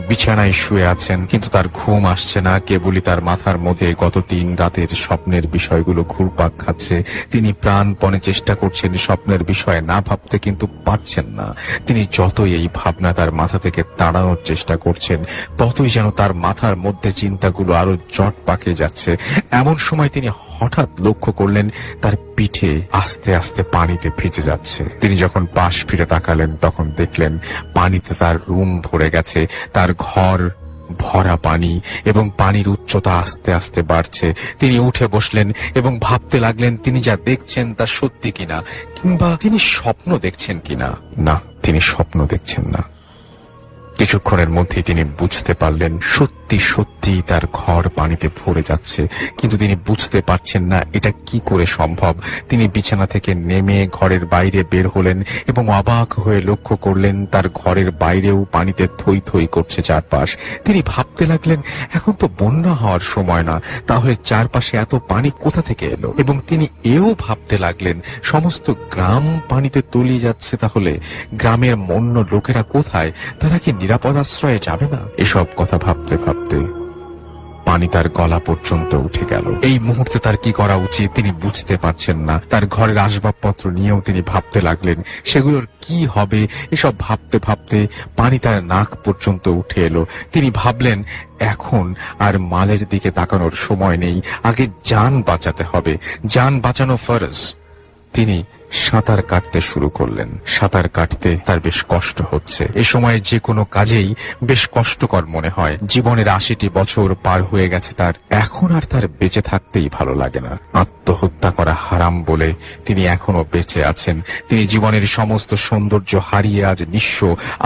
বিছানায় শুয়ে আছেন, কিন্তু তার ঘুম আসছে না। কেবলই তার মাথার মধ্যে গত 3 রাতের স্বপ্নের বিষয়গুলো ঘুরপাক খাচ্ছে। তিনি প্রাণপণে চেষ্টা করছেন স্বপ্নের বিষয়ে না ভাবতে, কিন্তু পারছেন না। তিনি যতই এই ভাবনা তার মাথা থেকে তাড়ানোর চেষ্টা করছেন, ততই যেন তার মাথার মধ্যে চিন্তাগুলো আরো জট পাকে যাচ্ছে। এমন সময় তিনি হঠাৎ লক্ষ্য করলেন তার পিঠে আস্তে আস্তে পানিতে ভিজে যাচ্ছে। তিনি যখন পাশ ফিরে তাকালেন, তখন দেখলেন পানিতে তার রুম ভরে গেছে, তার ঘর ভরা পানি, এবং পানির উচ্চতা আস্তে আস্তে বাড়ছে। তিনি উঠে বসলেন এবং ভাবতে লাগলেন তিনি যা দেখছেন তা সত্যি কিনা, কিংবা তিনি স্বপ্ন দেখছেন কিনা। না, তিনি স্বপ্ন দেখছেন না। কিছুক্ষণের মধ্যেই তিনি বুঝতে পারলেন সত্যি সত্যি তার ঘর পানিতে ভরে যাচ্ছে, কিন্তু তিনি বুঝতে পারছেন না এটা কি করে সম্ভব। তিনি বিছানা থেকে নেমে ঘরের বাইরে বের হলেন এবং অবাক হয়ে লক্ষ্য করলেন তার ঘরের বাইরেও পানিতে থই থই করছে চারপাশ। তিনি ভাবতে লাগলেন এখন তো বন্যা হওয়ার সময় না, তাহলে চারপাশে এত পানি কোথা থেকে এলো? এবং তিনি এও ভাবতে লাগলেন সমস্ত গ্রাম পানিতে তলিয়ে যাচ্ছে, তাহলে গ্রামের মন্য লোকেরা কোথায়? তারা কি নিরাপদ আশ্রয়ে যাবে না? এসব কথা ভাবতে ভাবতে পানি তার গলা পর্যন্ত উঠে গেল। এই মুহূর্তে তার কি করা উচিত তিনি বুঝতে পারছেন না। তার ঘরের আসবাবপত্র নিয়েও তিনি ভাবতে লাগলেন সেগুলোর কি হবে। এসব ভাবতে ভাবতে পানি তার নাক পর্যন্ত উঠে এলো। তিনি ভাবলেন এখন আর মালের দিকে তাকানোর সময় নেই, আগে জান বাঁচাতে হবে, জান বাঁচানো ফরজ। তিনি সাঁতার কাটতে শুরু করলেন। সাঁতার কাটতে তার বেশ কষ্ট হচ্ছে। এ সময় যে কোনো কাজেই বেশ কষ্টকর মনে হয়। জীবনের 80টি বছর পার হয়ে গেছে তার, এখন আর তার বেঁচে থাকতেই ভালো লাগে না। আত্মহত্যা করা হারাম বলে তিনি এখনো বেঁচে আছেন। তিনি জীবনের সমস্ত সৌন্দর্য হারিয়ে আজ নিঃস্ব।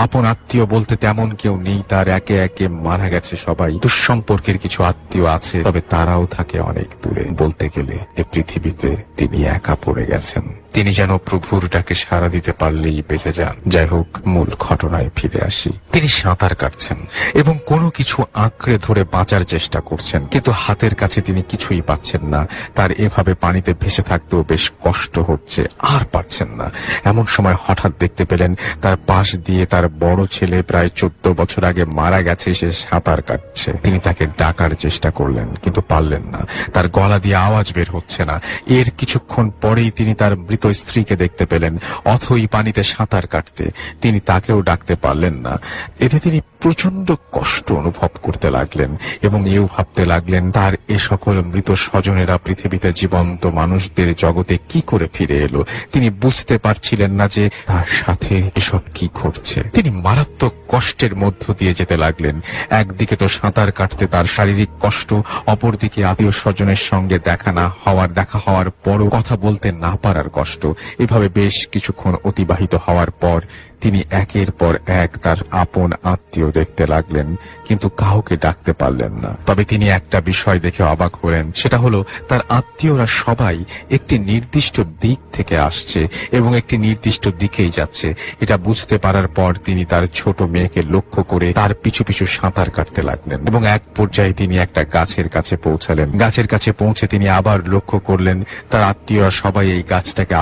আপন আত্মীয় বলতে তেমন কেউ নেই তার, একে একে মারা গেছে সবাই। দুঃসম্পর্কের কিছু আত্মীয় আছে, তবে তারাও থাকে অনেক দূরে। বলতে গেলে এ পৃথিবীতে তিনি একা পড়ে গেছেন। তিনি যেন প্রভুর ডাকে সাড়া দিতে পারলেই বেঁচে যান। যাই হোক, মূল ঘটনায় ফিরে আসি। তিনি সাঁতার কাটছেন এবং কোনো কিছু আঁকড়ে ধরে বাঁচার চেষ্টা করছেন, কিন্তু হাতের কাছে তিনি কিছুই পাচ্ছেন না। তার এভাবে পানিতে ভেসে থাকতেও বেশ কষ্ট হচ্ছে, আর পারছেন না। এমন সময় হঠাৎ দেখতে পেলেন তার পাশ দিয়ে তার বড় ছেলে প্রায় 14 বছর আগে মারা গেছে, সে সাঁতার কাটছে। তিনি তাকে ডাকার চেষ্টা করলেন, কিন্তু পারলেন না। তার গলা দিয়ে আওয়াজ বের হচ্ছে না। এর কিছুক্ষণ পরেই তিনি তার মৃত স্ত্রীকে দেখতে পেলেন অথই পানিতে সাঁতার কাটতে। তিনি তাকেও ডাকতে পারলেন না। এতে তিনি প্রচন্ড কষ্ট অনুভব করতে লাগলেন এবং এও ভাবতে লাগলেন তার এ সকল মৃত স্বজনেরা পৃথিবীতে জীবন্ত মানুষদের জগতে কি করে ফিরে এলো। তিনি বুঝতে পারছিলেন না যে তার সাথে এসব কি ঘটছে। তিনি মারাত্মক কষ্টের মধ্য দিয়ে যেতে লাগলেন। একদিকে তো সাঁতার কাটতে তার শারীরিক কষ্ট, অপরদিকে আত্মীয় স্বজনের সঙ্গে দেখা হওয়ার পরও কথা বলতে না পারার কষ্ট। এভাবে বেশ কিছুক্ষণ অতিবাহিত হওয়ার পর তিনি একের পর এক তার আপন আত্মীয় দেখতে লাগলেন, কিন্তু কাউকে ডাকতে পারলেন না। তবে তিনি একটা বিষয় দেখে অবাক হলেন, সেটা হলো তার আত্মীয়রা সবাই একটি নির্দিষ্ট দিক থেকে আসছে এবং একটি নির্দিষ্ট দিকেই যাচ্ছে। এটা বুঝতে পারার পর তিনি তার ছোট মেয়েকে লক্ষ্য করে তার পিছু পিছু সাঁতার কাটতে লাগলেন এবং এক পর্যায়ে তিনি একটা গাছের কাছে পৌঁছালেন। গাছের কাছে পৌঁছে তিনি আবার লক্ষ্য করলেন তার আত্মীয়রা সবাই এই গাছটাকে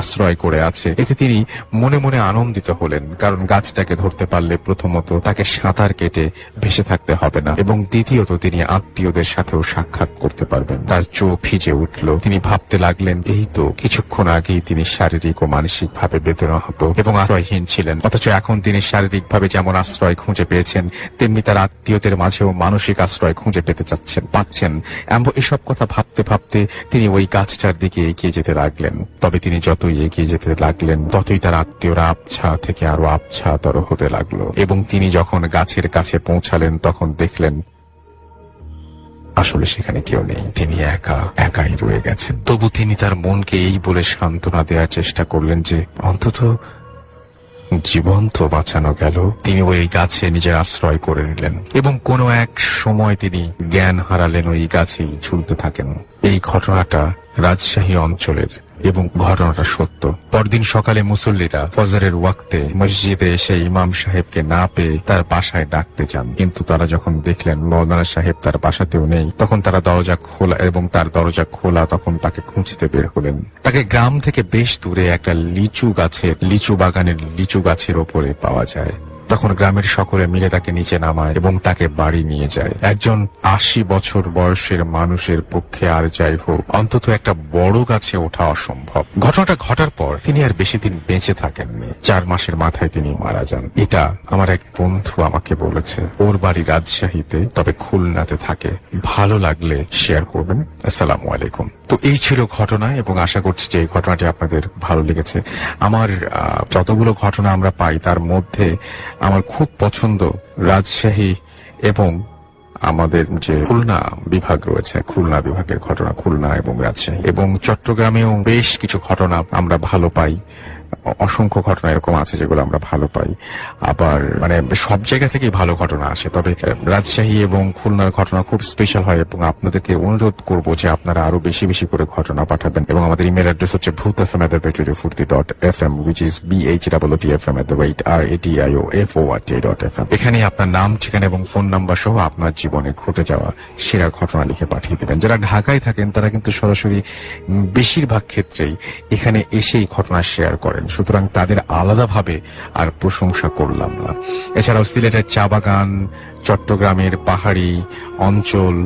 আশ্রয় করে আছে। এতে তিনি মনে মনে আনন্দিত হলেন, কারণ গাছটাকে ধরতে পারলে প্রথমত তাকে সাঁতার কেটে ভেসে থাকতে হবে না, এবং দ্বিতীয়ত তিনি আত্মীয়দের সাথেও সাক্ষাৎ করতে পারবেন। তার চোখ ভিজে উঠল। তিনি ভাবতে লাগলেন এই তো কিছুক্ষণ আগেই তিনি শারীরিক ও মানসিক ভাবে বেদনাহত এবং আশ্রয়হীন ছিলেন, অথচ এখন তিনি শারীরিক ভাবে যেমন আশ্রয় খুঁজে পেয়েছেন, তেমনি তার আত্মীয়দের মাঝেও মানসিক আশ্রয় খুঁজে পাচ্ছেন। এসব কথা ভাবতে ভাবতে তিনি ওই গাছটার দিকে এগিয়ে যেতে লাগলেন। তবে তিনি যতই এগিয়ে যেতে লাগলেন, ততই তার আত্মীয়রা আবছা থেকে থেকে আরো আবছাতর হতে লাগলো এবং তিনি যখন গাছের কাছে পৌঁছালেন তখন দেখলেন আসলে সেখানে কেউ নেই, তিনি একাই রয়ে গেছেন। তবু তিনি তার মনকে এই বলে সান্ত্বনা দেওয়ার চেষ্টা করলেন যে অন্তত জীবন তো বাঁচানো গেল। তিনি ওই গাছে নিজের আশ্রয় করে নিলেন এবং কোনো এক সময় তিনি জ্ঞান হারালেন, ওই গাছেই ঝুলতে থাকেন। এই ঘটনাটা রাজশাহী অঞ্চলের এবং ঘটনাটা সত্য। পরদিন সকালে মুসল্লিরা ফজরের ওয়াক্তে মসজিদে এসে ইমাম সাহেবকে না পেয়ে তার বাসায় ডাকতে যান, কিন্তু তারা যখন দেখলেন মৌলানা সাহেব তার বাসাতেও নেই, তখন তারা দরজা খোলা এবং তার দরজা খোলা, তখন তাকে খুঁজতে বের হলেন। তাকে গ্রাম থেকে বেশ দূরে একটা লিচু বাগানের লিচু গাছের ওপরে পাওয়া যায়। তখন গ্রামের সকলে মিলে তাকে নিচে নামায় এবং তাকে বাড়ি নিয়ে যায়। একজন 80 বছর বয়সের মানুষের পক্ষে আর যাই হোক অন্তত একটা বড় গাছে ওঠা অসম্ভব। ঘটনাটা ঘটার পর তিনি আর বেশি দিন বেঁচে থাকেননি। 4 মাসের মাথায় তিনি মারা যান। এটা আমার এক বন্ধু আমাকে বলেছে। ওর বাড়ি রাজশাহীতে, তবে খুলনাতে থাকে। ভালো লাগলে শেয়ার করবেন। আসসালামু আলাইকুম। তো এই ছিল ঘটনা এবং আশা করছি যে এই ঘটনাটি আপনাদের ভালো লেগেছে। আমার যতগুলো ঘটনা আমরা পাই তার মধ্যে আমার খুব পছন্দ রাজশাহী এবং আমাদের যে খুলনা বিভাগ রয়েছে, খুলনা বিভাগের ঘটনা, খুলনা এবং রাজশাহী এবং চট্টগ্রামেও বেশ কিছু ঘটনা আমরা ভালো পাই। অসংখ্য ঘটনা এরকম আছে যেগুলো আমরা ভালো পাই, আবার মানে সব জায়গা থেকেই ভালো ঘটনা আসে। তবে রাজশাহী এবং খুলনার ঘটনা খুব স্পেশাল হয় এবং আপনাদেরকে অনুরোধ করব যে আপনারা আরো বেশি বেশি করে ঘটনা পাঠাবেন। এবং আমাদের ইমেল অ্যাড্রেস হচ্ছে bhutfm@radiofurti.fm, which is bhutfm@radiofurt.fm। এখানে আপনার নাম, ঠিকানা এবং ফোন নাম্বার সহ আপনার জীবনে ঘটে যাওয়া সেরা ঘটনা লিখে পাঠিয়ে দিবেন। যারা ঢাকায় থাকেন তারা কিন্তু সরাসরি বেশিরভাগ ক্ষেত্রেই এখানে এসেই ঘটনা শেয়ার করেন, সুতরাং তাদের আলাদাভাবে আর প্রশংসা করলাম না। এছাড়াও সিলেটের চা বাগান, চট্টগ্রামের পাহাড়ি অঞ্চল,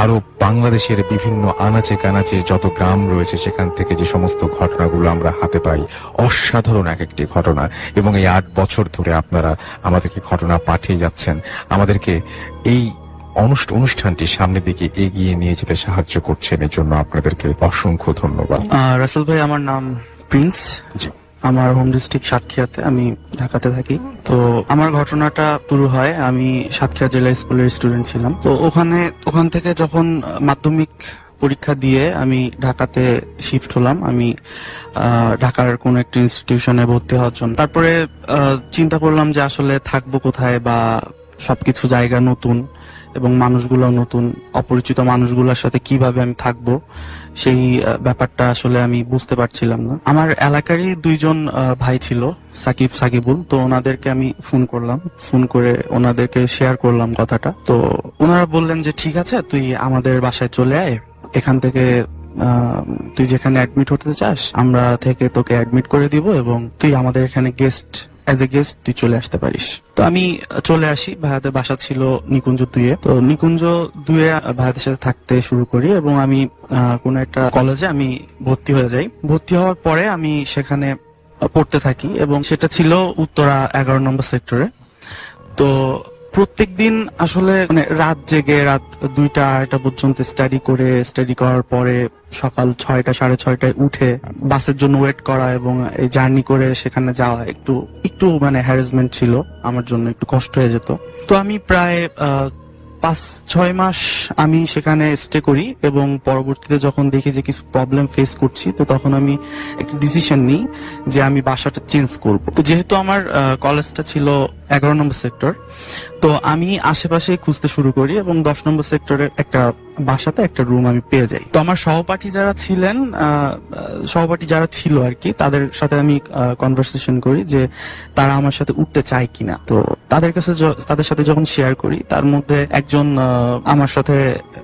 আরো বাংলাদেশের বিভিন্ন আনাচে কানাচে যত গ্রাম রয়েছে সেখান থেকে যে সমস্ত ঘটনাগুলো আমরা হাতে পাই, অসাধারণ এক একটি ঘটনা। এবং এই 8 বছর ধরে আপনারা আমাদেরকে ঘটনা পাঠিয়ে যাচ্ছেন, আমাদেরকে এই অনুষ্ঠানটি সামনের দিকে এগিয়ে নিয়ে যেতে সাহায্য করছেন। এর জন্য আপনাদেরকে অসংখ্য ধন্যবাদ। রাসেল ভাই, আমার নাম প্রিন্স। জি। আমার হোম ডিস্ট্রিক্ট সাতক্ষীরাতে, আমি ঢাকাতে থাকি। তো আমার ঘটনাটা শুরু হয়, আমি সাতক্ষীরা জেলা স্কুলের স্টুডেন্ট ছিলাম। তো ওখান থেকে যখন মাধ্যমিক পরীক্ষা দিয়ে আমি ঢাকাতে শিফট হলাম, আমি ঢাকার কোন একটা ইনস্টিটিউশনে ভর্তি হওয়ার জন্য। তারপরে চিন্তা করলাম যে আসলে থাকবো কোথায়, বা সবকিছু জায়গা নতুন এবং মানুষগুলো নতুন, অপরিচিত মানুষগুলোর সাথে কিভাবে আমি থাকবো সেই ব্যাপারটা আসলে আমি বুঝতে পারছিলাম না। আমার এলাকারই 2 জন ভাই ছিল, সাকিবুল। তো ওনাদেরকে আমি ফোন করলাম, ফোন করে ওনাদেরকে শেয়ার করলাম কথাটা। তো ওনারা বললেন যে ঠিক আছে, তুই আমাদের বাসায় চলে আয়, এখান থেকে তুই যেখানে অ্যাডমিট হতে চাস আমরা থেকে তোকে অ্যাডমিট করে দিব এবং তুই আমাদের এখানে অ্যাজ এ গেস্ট তুই চলে আসতে পারিস। তো আমি চলে আসি। ভাইয়াদের বাসা ছিল নিকুঞ্জ 2-এ। তো নিকুঞ্জ 2-এ ভাইয়াদের সাথে থাকতে শুরু করি এবং আমি কোন একটা কলেজে আমি ভর্তি হয়ে যাই। ভর্তি হওয়ার পরে আমি সেখানে পড়তে থাকি এবং সেটা ছিল উত্তরা 11 নম্বর সেক্টরে। তো প্রত্যেকদিন আসলে মানে রাত জেগে রাত 2টা-2:30 পর্যন্ত স্টাডি করার পরে সকাল 6টা 6:30টায় উঠে বাসের জন্য ওয়েট করা এবং এই জার্নি করে সেখানে যাওয়া একটু মানে হ্যারাসমেন্ট ছিল আমার জন্য, একটু কষ্ট হয়ে যেত। তো আমি প্রায় 5-6 মাস আমি সেখানে স্টে করি এবং পরবর্তীতে যখন দেখি যে কিছু প্রবলেম ফেস করছি, তো তখন আমি একটা ডিসিশন নিই যে আমি বাসাটা চেঞ্জ করব। তো যেহেতু আমার কলেজটা ছিল 11 নম্বর সেক্টর, তো আমি আশেপাশে খুঁজতে শুরু করি এবং 10 নম্বর সেক্টরের একটা বাসাতে একটা রুম আমি পেয়ে যাই। তো আমার সহপাঠী যারা ছিল আর কি, তাদের সাথে আমি কনভারসেশন করি যে তারা আমার সাথে উঠতে চায় কিনা। তো তাদের সাথে যখন শেয়ার করি, তার মধ্যে একজন আমার সাথে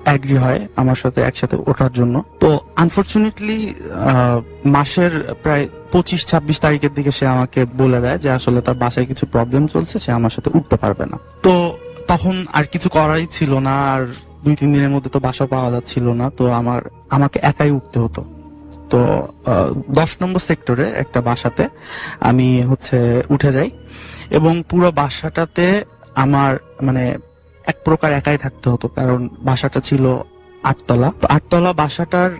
অ্যাগ্রি হয় আমার সাথে একসাথে ওঠার জন্য। তো আনফরচুনেটলি মাসের প্রায় 25-26 তারিখের দিকে সে আমাকে বলে দেয় যে আসলে তার বাসায় কিছু প্রবলেম চলছে, সে আমার সাথে উঠতে পারবে না। তো তখন আর কিছু করাই ছিল না, আর 2-3 দিনের মধ্যে তো বাসা পাওয়া যাচ্ছিল না। তো আমাকে একাই উঠতে হতো। তো 10 নম্বর সেক্টরে একটা বাসাতে আমি উঠে যাই এবং পুরো বাসাটাতে আমার মানে এক প্রকার একাই থাকতে হতো, কারণ বাসাটা ছিল 8 তলা। তো 8 তলা বাসাটার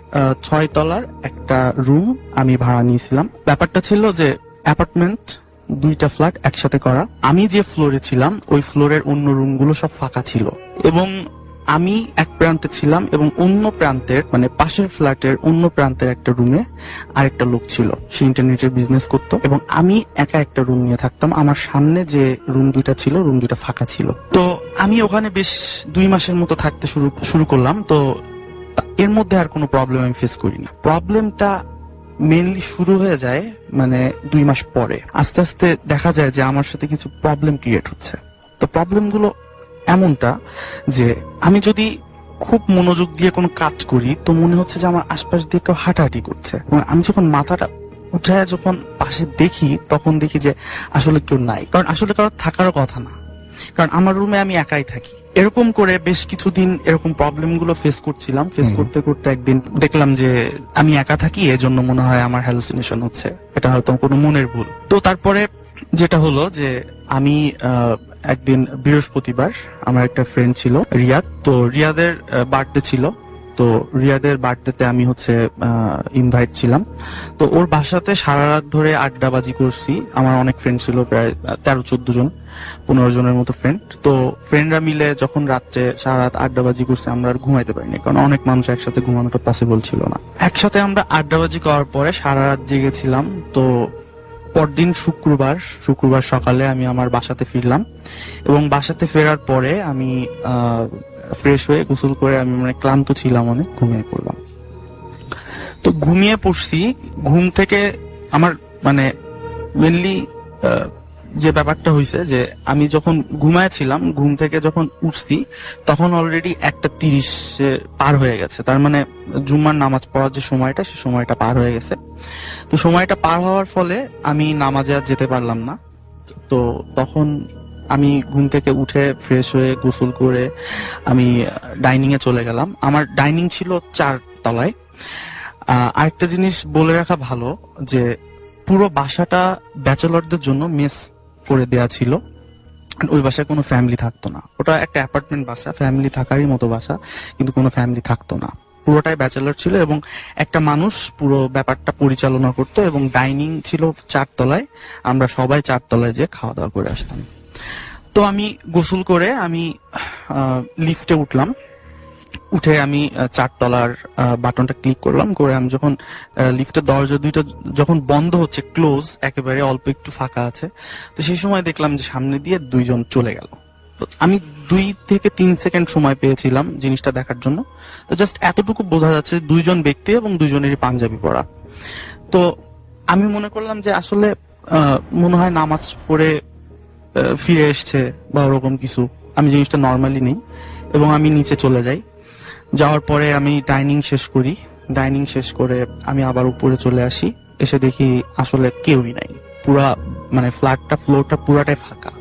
6 তলার একটা রুম আমি ভাড়া নিয়েছিলাম। ব্যাপারটা ছিল যে অ্যাপার্টমেন্ট দুইটা ফ্ল্যাট একসাথে করা। আমি যে ফ্লোরে ছিলাম ওই ফ্লোরের অন্য রুমগুলো সব ফাঁকা ছিল, এবং আমি এক প্রান্তে ছিলাম এবং অন্য প্রান্তের মানে পাশের ফ্ল্যাটের অন্য প্রান্তের একটা রুমে আরেকটা লোক ছিল, সে ইন্টারনেটের বিজনেস করতো, এবং আমি একা একটা রুম নিয়ে থাকতাম। আমার সামনে যে রুম দুইটা ছিল, রুম দুইটা ফাঁকা ছিল। তো আমি ওখানে বেশ 2 মাসের মতো থাকতে শুরু করলাম। তো এর মধ্যে আর কোনো প্রবলেম আমি ফেস করিনি। প্রবলেমটা মেনলি শুরু হয়ে যায় মানে 2 মাস পরে। আস্তে আস্তে দেখা যায় যে আমার সাথে কিছু প্রবলেম ক্রিয়েট হচ্ছে। তো প্রবলেমগুলো এমনটা যে আমি যদি খুব মনোযোগ দিয়ে কোনো কাজ করি তো মনে হচ্ছে যে আমার আশপাশ দিয়ে কেউ হাঁটাহাঁটি করছে, এবং আমি যখন মাথাটা উঠায় যখন পাশে দেখি তখন দেখি যে আসলে কেউ নাই, কারণ আসলে কারো থাকারও কথা না, কারণ আমার রুমে আমি একাই থাকি। এরকম করে বেশ কিছুদিন এরকম প্রবলেম গুলো ফেস করছিলাম। ফেস করতে করতে একদিন দেখলাম যে আমি একা থাকি, এজন্য মনে হয় আমার হ্যালুসিনেশন হচ্ছে, এটা হয়তো কোনো মনের ভুল। তো তারপরে যেটা হলো যে আমি একদিন বৃহস্পতিবার আমার একটা ফ্রেন্ড ছিল রিয়াদ, তো রিয়াদের বার্থডে ছিল। তো রিয়াদের বার্থডেতে আমি হচ্ছে ইনভাইট ছিলাম। তো ওর বাসাতে সারা রাত ধরে আড্ডাবাজি করছি। আমার অনেক ফ্রেন্ড ছিল, প্রায় 13-14 জন, 15 জনের মতো ফ্রেন্ড। তো ফ্রেন্ডরা মিলে যখন রাত্রে সারা রাত আড্ডাবাজি করছি, আমরা আর ঘুমাইতে পারিনি, কারণ অনেক মানুষ একসাথে ঘুমানোটা পসিবল ছিল না। একসাথে আমরা আড্ডাবাজি করার পরে সারা রাত জেগেছিলাম। তো পরদিন শুক্রবার সকালে আমি আমার বাসাতে ফিরলাম, এবং বাসাতে ফেরার পরে আমি ফ্রেশ হয়ে গোসল করে আমি মানে ক্লান্ত ছিলাম অনেক, ঘুমিয়ে পড়লাম। তো ঘুমিয়ে পড়ছি, ঘুম থেকে আমার মানে মেনলি যে ব্যাপারটা হয়েছে যে আমি যখন ঘুমায়ছিলাম, ঘুম থেকে যখন উঠছি তখন অলরেডি 1:30 পার হয়ে গেছে। তার মানে জুম্মার নামাজ পড়ার যে সময়টা, সে সময়টা পার হয়ে গেছে। তো সময়টা পার হওয়ার ফলে আমি নামাজে আর যেতে পারলাম না। তো তখন আমি ঘুম থেকে উঠে ফ্রেশ হয়ে গোসল করে আমি ডাইনিং এ চলে গেলাম। আমার ডাইনিং ছিল 4 তলায়। আরেকটা জিনিস বলে রাখা ভালো যে পুরো বাসাটা ব্যাচেলরদের জন্য মেস করে দেয়া ছিল। ওই বাসায় কোনো ফ্যামিলি থাকতো না, ওটা একটা অ্যাপার্টমেন্ট বাসা, ফ্যামিলি থাকারই মতো বাসা, কিন্তু কোনো ফ্যামিলি থাকতো না, পুরোটাই ব্যাচেলর ছিল। এবং একটা মানুষ পুরো ব্যাপারটা পরিচালনা করতো, এবং ডাইনিং ছিল 4 তলায়, আমরা সবাই 4 তলায় যেয়ে খাওয়া দাওয়া করে আসতাম। তো আমি গোসল করে আমি লিফটে উঠলাম, উঠে আমি 4 তলার বাটনটা ক্লিক করলাম, করে আমি যখন লিফটের দরজা দুইটা যখন বন্ধ হচ্ছে, ক্লোজ একেবারে, অল্প একটু ফাঁকা আছে, তো সেই সময় দেখলাম যে সামনে দিয়ে 2 জন চলে গেল। তো আমি 2 থেকে 3 সেকেন্ড সময় পেয়েছিলাম জিনিসটা দেখার জন্য। তো জাস্ট এতটুকু বোঝা যাচ্ছে 2 জন ব্যক্তি এবং 2 জনেরই পাঞ্জাবি পরা। তো আমি মনে করলাম যে আসলে মনে হয় নামাজ পড়ে ফিরে এসছে বা ওরকম কিছু, আমি জিনিসটা নর্মালি নেই, এবং আমি নিচে চলে যাই। যাওয়ার পরে আমি ডাইনিং শেষ করি, ডাইনিং শেষ করে আমি আবার উপরে চলে আসি, এসে দেখি আসলে কেউই নাই, পুরা মানে ফ্লোরটা পুরাটাই ফাঁকা।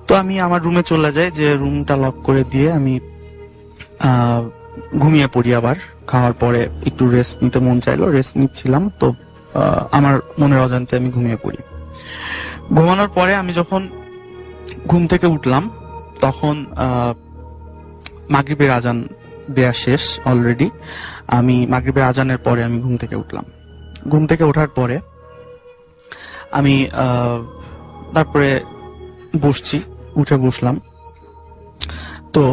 তো আমি আমার রুমে চলে যাই, যে রুমটা লক করে দিয়ে আমি ঘুমিয়ে পড়ি। আবার খাওয়ার পরে একটু রেস্ট নিতে মন চাইলো, রেস্ট নিচ্ছিলাম, তো আমার মনের অজান্তে আমি ঘুমিয়ে পড়ি। ঘুমানোর পরে আমি যখন ঘুম থেকে উঠলাম তখন মাগরিবের আজান দেয়া শেষ অলরেডি। আমি মাগরিবের আজানের পরে আমি ঘুম থেকে উঠলাম। ঘুম থেকে ওঠার পরে আমি তারপরে উঠে বসলাম। তো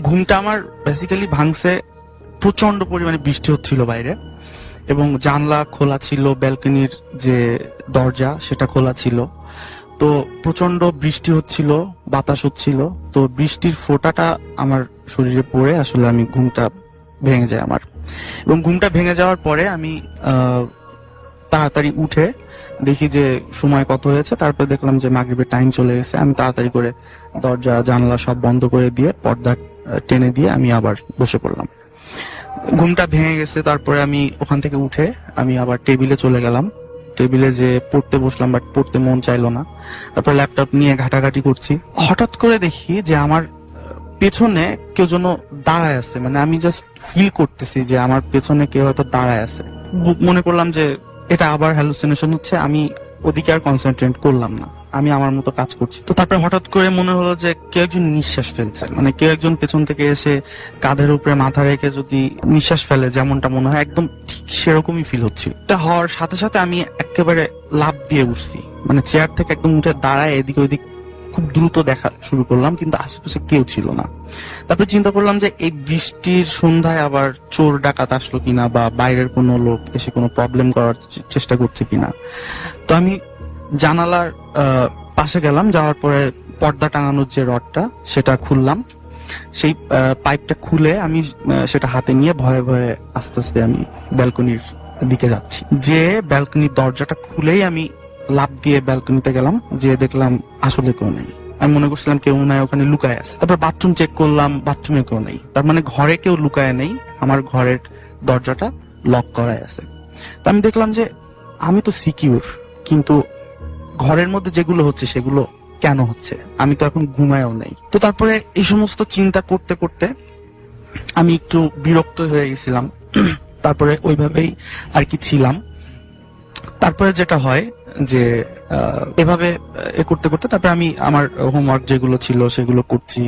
ঘুমটা আমার বেসিক্যালি ভাঙছে, প্রচন্ড পরিমাণে বৃষ্টি হচ্ছিল বাইরে, এবং জানলা খোলা ছিল, ব্যালকনির যে দরজা সেটা খোলা ছিল। তো প্রচন্ড বৃষ্টি হচ্ছিল, বাতাস হচ্ছিল। তো বৃষ্টির ফোঁটাটা আমার শরীরে পড়ে আসলে আমি ঘুমটা ভেঙে যায় আমার। এবং ঘুমটা ভেঙে যাওয়ার পরে আমি তাড়াতাড়ি উঠে দেখি যে সময় কত হয়েছে। তারপরে দেখলাম যে মাগরিবের টাইম চলে গেছে। আমি তাড়াতাড়ি করে দরজা জানলা সব বন্ধ করে দিয়ে, পর্দা টেনে দিয়ে আমি আবার বসে পড়লাম। ঘুমটা ভেঙে গেছে। তারপরে আমি ওখান থেকে উঠে আমি আবার টেবিলে চলে গেলাম। টেবিলে যে পড়তে বসলাম, বাট পড়তে মন চাইলো না। তারপর ল্যাপটপ নিয়ে ঘাটাঘাটি করছি। হঠাৎ করে দেখি যে আমার পেছনে কেউ যেন দাঁড়ায় আছে, মানে আমি জাস্ট ফিল করতেছি যে আমার পেছনে কেউ হয়তো দাঁড়ায় আছে। মনে করলাম যে এটা আবার হ্যালুসিনেশন হচ্ছে, আমি ওদিকে আর কনসেন্ট্রেট করলাম না, আমি আমার মতো কাজ করছি। তো তারপরে হঠাৎ করে মনে হলো যে কেউ একজন নিঃশ্বাস ফেলছে, মানে কেউ একজন পেছন থেকে এসে কাঁধের উপরে মাথা রেখে যদি নিঃশ্বাস ফেলে যেমনটা মনে হয়, একদম ঠিক সেরকমই ফিল হচ্ছিল। তা হওয়ার সাথে সাথে আমি একেবারে লাফ দিয়ে উঠছি, মানে চেয়ার থেকে একদম উঠে দাঁড়ায় এদিক ওইদিক খুব দ্রুত দেখা শুরু করলাম, কিন্তু আশেপাশে কেউ ছিল না। তারপরে চিন্তা করলাম যে এই বৃষ্টির সন্ধ্যায় আবার চোর ডাকাত আসলো কিনা, বা বাইরের কোনো লোক এসে কোনো প্রবলেম করার চেষ্টা করছে কিনা। তো আমি জানালার পাশে গেলাম, যাওয়ার পরে পর্দা টাঙানোর যে রডটা সেটা খুললাম। সেই পাইপটা খুলে আমি সেটা হাতে নিয়ে ভয়ে ভয়ে আস্তে আস্তে আমি ব্যালকনির দিকে যাচ্ছি। যে ব্যালকনির দরজাটা খুলেই আমি লাফ দিয়ে ব্যালকনিতে গেলাম, যে দেখলাম আসলে কেউ নেই। আমি মনে করছিলাম কেউ নাই, ওখানে লুকায় আছে। তারপর বাথরুম চেক করলাম, বাথরুমে কেউ নেই। তার মানে ঘরে কেউ লুকায় নেই, আমার ঘরের দরজাটা লক করাই আছে। তো আমি দেখলাম যে আমি তো সিকিউর, কিন্তু ঘরের মধ্যে যেগুলো হচ্ছে সেগুলো কেন হচ্ছে? আমি তো এখন ঘুমায়ও নেই। তো তারপরে এই সমস্ত চিন্তা করতে করতে আমি একটু বিরক্ত হয়ে গেছিলাম। তারপরে ওইভাবেই আর কি ছিলাম। তারপরে যেটা হয় যে এভাবে করতে করতে তারপরে আমি আমার হোমওয়ার্ক যেগুলো ছিল সেগুলো করছি,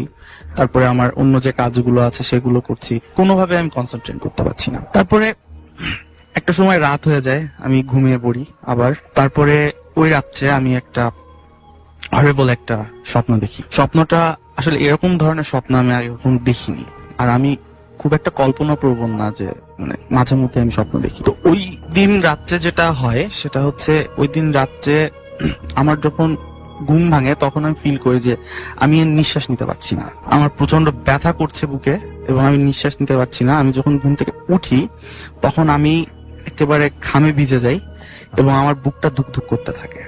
তারপরে আমার অন্য যে কাজগুলো আছে সেগুলো করছি, কোনোভাবে আমি কনসেন্ট্রেট করতে পারছি না। তারপরে একটা সময় রাত হয়ে যায়, আমি ঘুমিয়ে পড়ি আবার। তারপরে ওই রাত্রে আমি একটা হরিবল একটা স্বপ্ন দেখি। স্বপ্নটা আসলে এরকম ধরনের স্বপ্ন আমি আগে কখনো দেখিনি, আর আমি খুব একটা কল্পনা প্রবণ না, যে মানে মাঝে মধ্যে আমি স্বপ্ন দেখি। তো ওই দিন রাত্রে যেটা হয় সেটা হচ্ছে, ওই দিন রাত্রে আমার যখন ঘুম ভাঙে তখন আমি ফিল করি যে আমি নিঃশ্বাস নিতে পারছি না, আমার প্রচন্ড ব্যথা করছে বুকে এবং আমি নিঃশ্বাস নিতে পারছি না। আমি যখন ঘুম থেকে উঠি তখন আমি একেবারে ঘামে ভিজে যাই এবং আমার বুকটা ধুক ধুক করতে থাকে।